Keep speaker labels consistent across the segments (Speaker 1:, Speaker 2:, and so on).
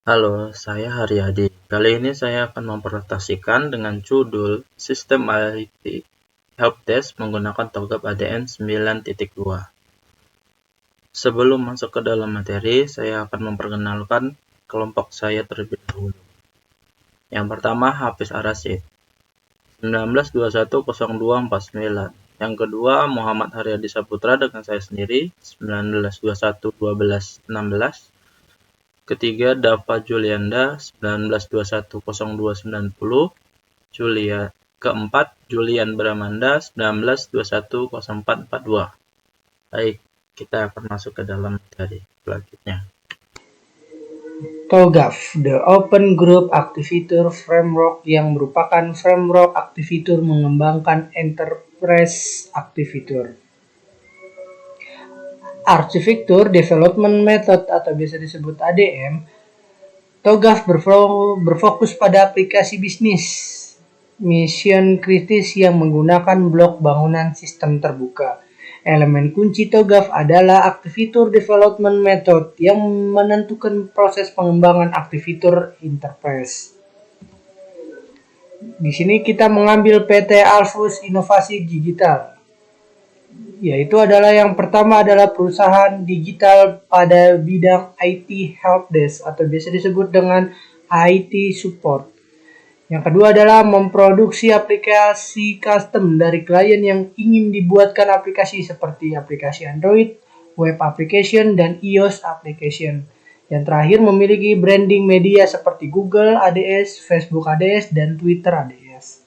Speaker 1: Halo, saya Haryadi. Kali ini saya akan mempresentasikan dengan judul Sistem IT Helpdesk menggunakan TOGAF ADN 9.2. Sebelum masuk ke dalam materi, saya akan memperkenalkan kelompok saya terlebih dahulu. Yang pertama, Hafiz Arasyid, 19210249. Yang kedua, Muhammad Haryadi Saputra dengan saya sendiri, 19211216. Ketiga, Dava Julianda, 19210290. Keempat, Julian Bramanda, 19210442. Baik, kita akan masuk ke dalam materi selanjutnya.
Speaker 2: TOGAF, the Open Group Activator Framework, yang merupakan framework Activator mengembangkan Enterprise Activator. Architecture Development Method atau biasa disebut ADM, TOGAF berfokus pada aplikasi bisnis mission kritis yang menggunakan blok bangunan sistem terbuka. Elemen kunci TOGAF adalah Activator Development Method yang menentukan proses pengembangan Activator Enterprise. Di sini kita mengambil PT Alfus Inovasi Digital, yaitu adalah yang pertama adalah perusahaan digital pada bidang IT helpdesk atau biasa disebut dengan IT support. Yang kedua adalah memproduksi aplikasi custom dari klien yang ingin dibuatkan aplikasi seperti aplikasi Android, web application, dan iOS application. Yang terakhir memiliki branding media seperti Google ADS, Facebook ADS, dan Twitter ADS.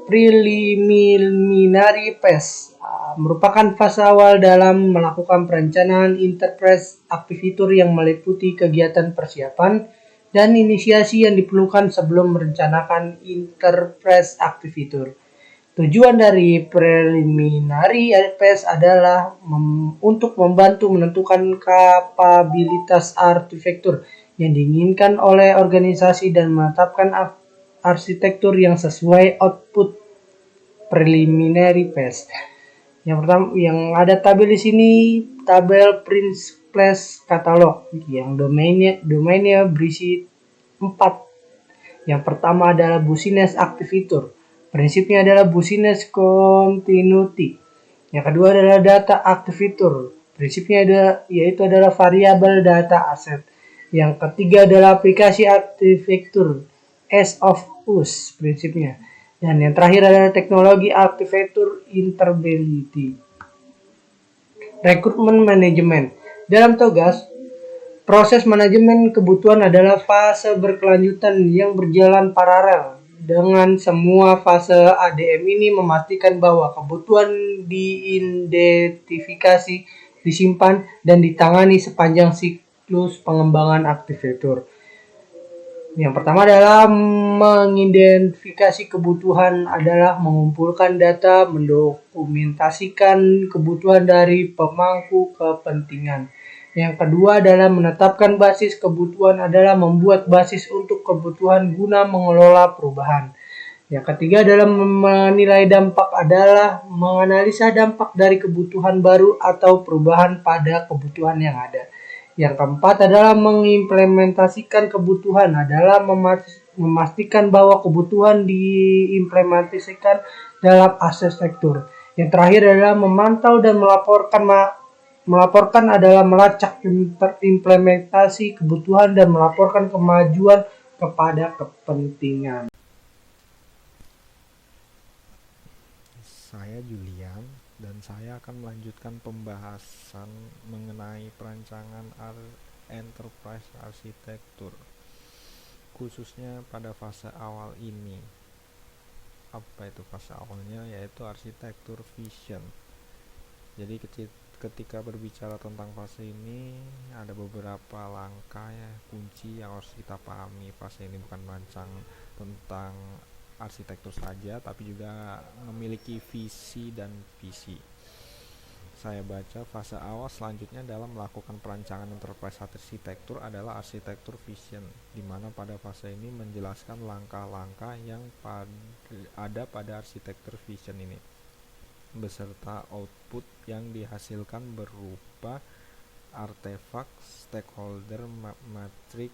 Speaker 2: Preliminary phase merupakan fase awal dalam melakukan perencanaan enterprise activator yang meliputi kegiatan persiapan dan inisiasi yang diperlukan sebelum merencanakan enterprise activator. Tujuan dari preliminary phase adalah untuk membantu menentukan kapabilitas arsitektur yang diinginkan oleh organisasi dan menetapkan arsitektur yang sesuai output preliminary phase. Yang pertama, yang ada tabel di sini, tabel Prince Class Catalog yang domainnya berisi 4. Yang pertama adalah business activator. Prinsipnya adalah business continuity. Yang kedua adalah data activator. Prinsipnya yaitu adalah variable data asset. Yang ketiga adalah aplikasi activator, as of use prinsipnya. Dan yang terakhir adalah teknologi activator interoperability. Rekrutmen manajemen. Dalam tugas, proses manajemen kebutuhan adalah fase berkelanjutan yang berjalan paralel dengan semua fase ADM ini memastikan bahwa kebutuhan diidentifikasi, disimpan, dan ditangani sepanjang siklus pengembangan aktivator. Yang pertama adalah mengidentifikasi kebutuhan adalah mengumpulkan data, mendokumentasikan kebutuhan dari pemangku kepentingan. Yang kedua adalah menetapkan basis kebutuhan adalah membuat basis untuk kebutuhan guna mengelola perubahan. Yang ketiga adalah menilai dampak adalah menganalisa dampak dari kebutuhan baru atau perubahan pada kebutuhan yang ada. Yang keempat adalah mengimplementasikan kebutuhan adalah memastikan bahwa kebutuhan diimplementasikan dalam arsitektur. Yang terakhir adalah memantau dan melaporkan adalah melacak implementasi kebutuhan dan melaporkan kemajuan kepada kepentingan.
Speaker 3: Saya Julian dan saya akan melanjutkan pembahasan mengenai perancangan enterprise arsitektur khususnya pada fase awal ini. Apa itu fase awalnya? Yaitu arsitektur vision. Jadi ketika berbicara tentang fase ini ada beberapa langkah ya kunci yang harus kita pahami. Fase ini bukan merancang tentang arsitektur saja, tapi juga memiliki visi dan visi. Saya baca fase awal selanjutnya dalam melakukan perancangan enterprise arsitektur adalah arsitektur vision, di mana pada fase ini menjelaskan langkah-langkah yang ada pada arsitektur vision ini, beserta output yang dihasilkan berupa artefak, stakeholder, map matrix,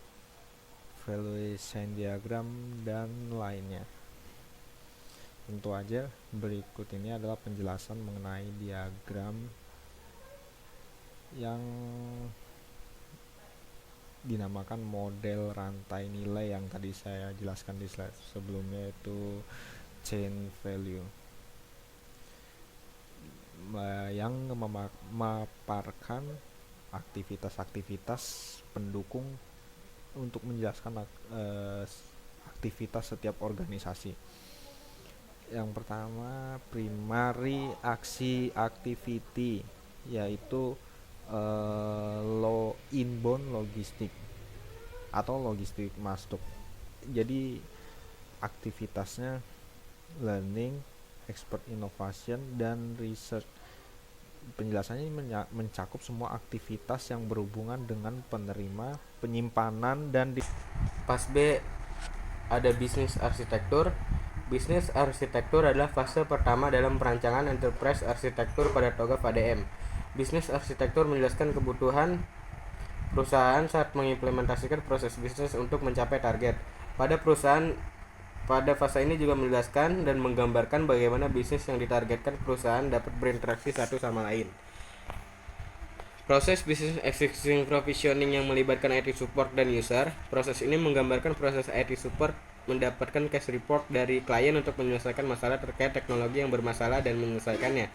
Speaker 3: valuation diagram, dan lainnya. Tentu aja berikut ini adalah penjelasan mengenai diagram yang dinamakan model rantai nilai yang tadi saya jelaskan di slide sebelumnya, yaitu chain value, yang memaparkan aktivitas-aktivitas pendukung untuk menjelaskan aktivitas setiap organisasi. Yang pertama, primary aksi activity, yaitu inbound logistik atau logistik masuk. Jadi aktivitasnya learning, expert innovation, dan research. Penjelasannya mencakup semua aktivitas yang berhubungan dengan penerima, penyimpanan, dan
Speaker 4: Pas B ada bisnis arsitektur. Bisnis arsitektur adalah fase pertama dalam perancangan enterprise arsitektur pada TOGAF ADM. Bisnis arsitektur menjelaskan kebutuhan perusahaan saat mengimplementasikan proses bisnis untuk mencapai target. Pada fase ini juga menjelaskan dan menggambarkan bagaimana bisnis yang ditargetkan perusahaan dapat berinteraksi satu sama lain. Proses business execution provisioning yang melibatkan IT support dan user. Proses ini menggambarkan proses IT support mendapatkan case report dari klien untuk menyelesaikan masalah terkait teknologi yang bermasalah dan menyelesaikannya.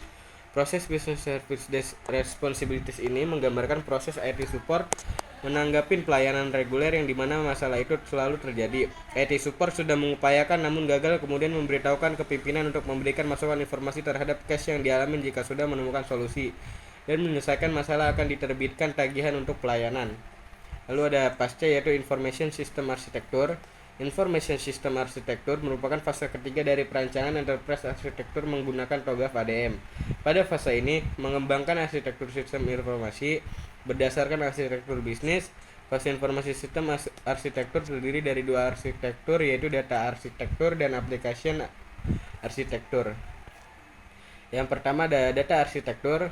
Speaker 4: Proses business service responsibilities ini menggambarkan proses IT support menanggapi pelayanan reguler yang dimana masalah itu selalu terjadi. IT support sudah mengupayakan namun gagal, kemudian memberitahukan ke pimpinan untuk memberikan masukan informasi terhadap case yang dialami. Jika sudah menemukan solusi dan menyelesaikan masalah, akan diterbitkan tagihan untuk pelayanan. Lalu ada pasca, yaitu Information System Architecture. Information System Architecture merupakan fase ketiga dari perancangan enterprise arsitektur menggunakan TOGAF ADM. Pada fase ini, mengembangkan arsitektur sistem informasi berdasarkan arsitektur bisnis. Fase informasi sistem arsitektur terdiri dari dua arsitektur, yaitu data arsitektur dan application arsitektur. Yang pertama ada data arsitektur.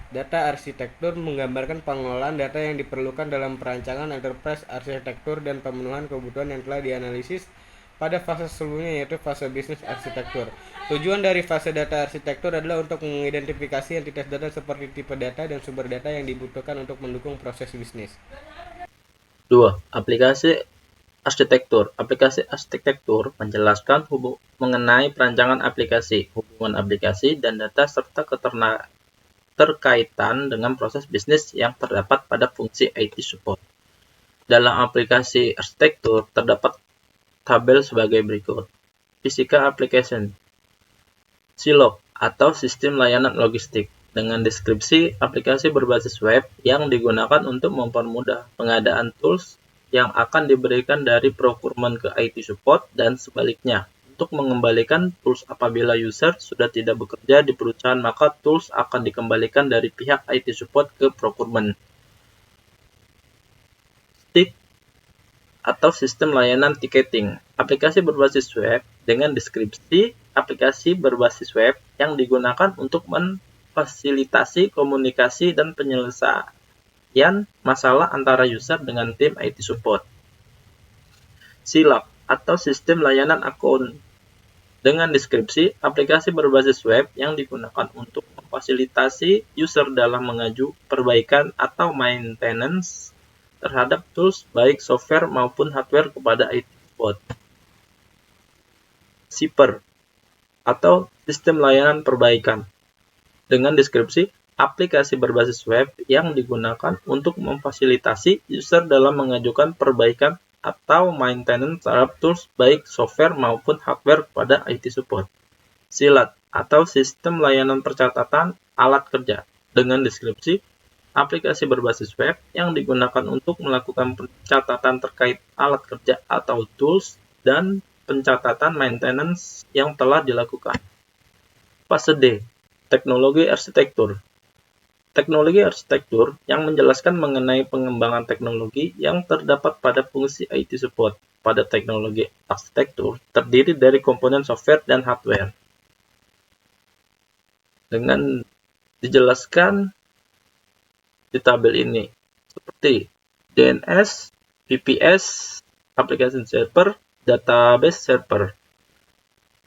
Speaker 4: Data arsitektur menggambarkan pengelolaan data yang diperlukan dalam perancangan enterprise arsitektur dan pemenuhan kebutuhan yang telah dianalisis pada fase sebelumnya, yaitu fase bisnis arsitektur. Tujuan dari fase data arsitektur adalah untuk mengidentifikasi entitas data seperti tipe data dan sumber data yang dibutuhkan untuk mendukung proses bisnis.
Speaker 1: 2. Aplikasi arsitektur. Aplikasi arsitektur menjelaskan mengenai perancangan aplikasi, hubungan aplikasi dan data serta terkaitan dengan proses bisnis yang terdapat pada fungsi IT support. Dalam aplikasi arsitektur terdapat tabel sebagai berikut. Physical Application, SILOG atau Sistem Layanan Logistik, dengan deskripsi aplikasi berbasis web yang digunakan untuk mempermudah pengadaan tools yang akan diberikan dari procurement ke IT support dan sebaliknya. Untuk mengembalikan tools apabila user sudah tidak bekerja di perusahaan, maka tools akan dikembalikan dari pihak IT support ke procurement. STIC atau Sistem Layanan Ticketing, aplikasi berbasis web dengan deskripsi aplikasi berbasis web yang digunakan untuk memfasilitasi komunikasi dan penyelesaian masalah antara user dengan tim IT support. SILAK atau Sistem Layanan Akun, dengan deskripsi aplikasi berbasis web yang digunakan untuk memfasilitasi user dalam mengajukan perbaikan atau maintenance terhadap tools baik software maupun hardware kepada IT support. SIPER atau Sistem Layanan Perbaikan, dengan deskripsi aplikasi berbasis web yang digunakan untuk memfasilitasi user dalam mengajukan perbaikan atau maintenance terhadap tools baik software maupun hardware kepada IT support. SILAT atau Sistem Layanan Percatatan Alat Kerja, dengan deskripsi aplikasi berbasis web yang digunakan untuk melakukan pencatatan terkait alat kerja atau tools dan pencatatan maintenance yang telah dilakukan. Fase D, Teknologi Arsitektur. Teknologi arsitektur yang menjelaskan mengenai pengembangan teknologi yang terdapat pada fungsi IT support. Pada teknologi arsitektur terdiri dari komponen software dan hardware. Dengan dijelaskan di tabel ini, seperti DNS, VPS, application server, database server.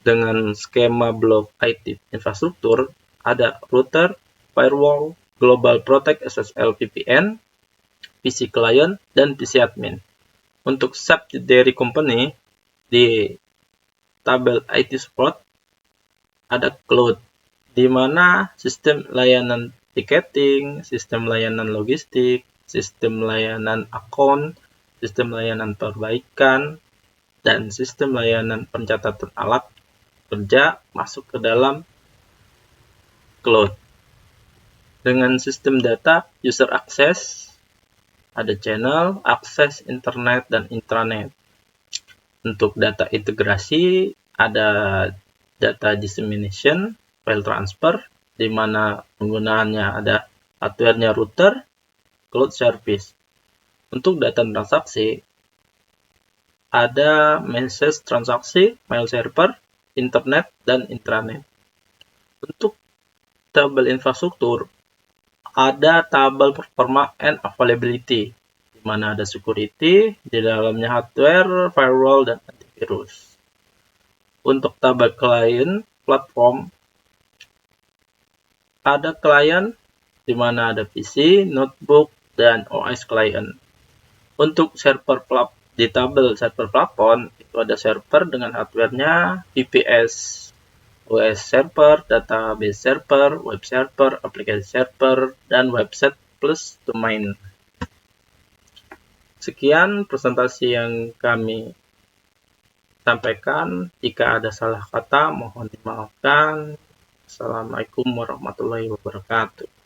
Speaker 1: Dengan skema blok IT infrastruktur, ada router, firewall, global protect SSL VPN, PC client, dan PC admin. Untuk subsidiary company, di tabel IT support, ada cloud, di mana sistem layanan ticketing, sistem layanan logistik, sistem layanan akun, sistem layanan perbaikan, dan sistem layanan pencatatan alat kerja masuk ke dalam cloud. Dengan sistem data user access, ada channel, akses internet, dan intranet. Untuk data integrasi, ada data dissemination, file transfer, di mana penggunaannya ada hardware-nya router, cloud service. Untuk data transaksi, ada message transaksi, mail server, internet, dan intranet. Untuk tabel infrastruktur, ada tabel performa and availability, di mana ada security, di dalamnya hardware, firewall, dan antivirus. Untuk tabel client platform, ada client, di mana ada PC, notebook, dan OS client. Untuk server di tabel server platform, itu ada server dengan hardware-nya, VPS, OS server, database server, web server, aplikasi server, dan website plus domain. Sekian presentasi yang kami sampaikan. Jika ada salah kata, mohon dimaafkan. Assalamualaikum warahmatullahi wabarakatuh.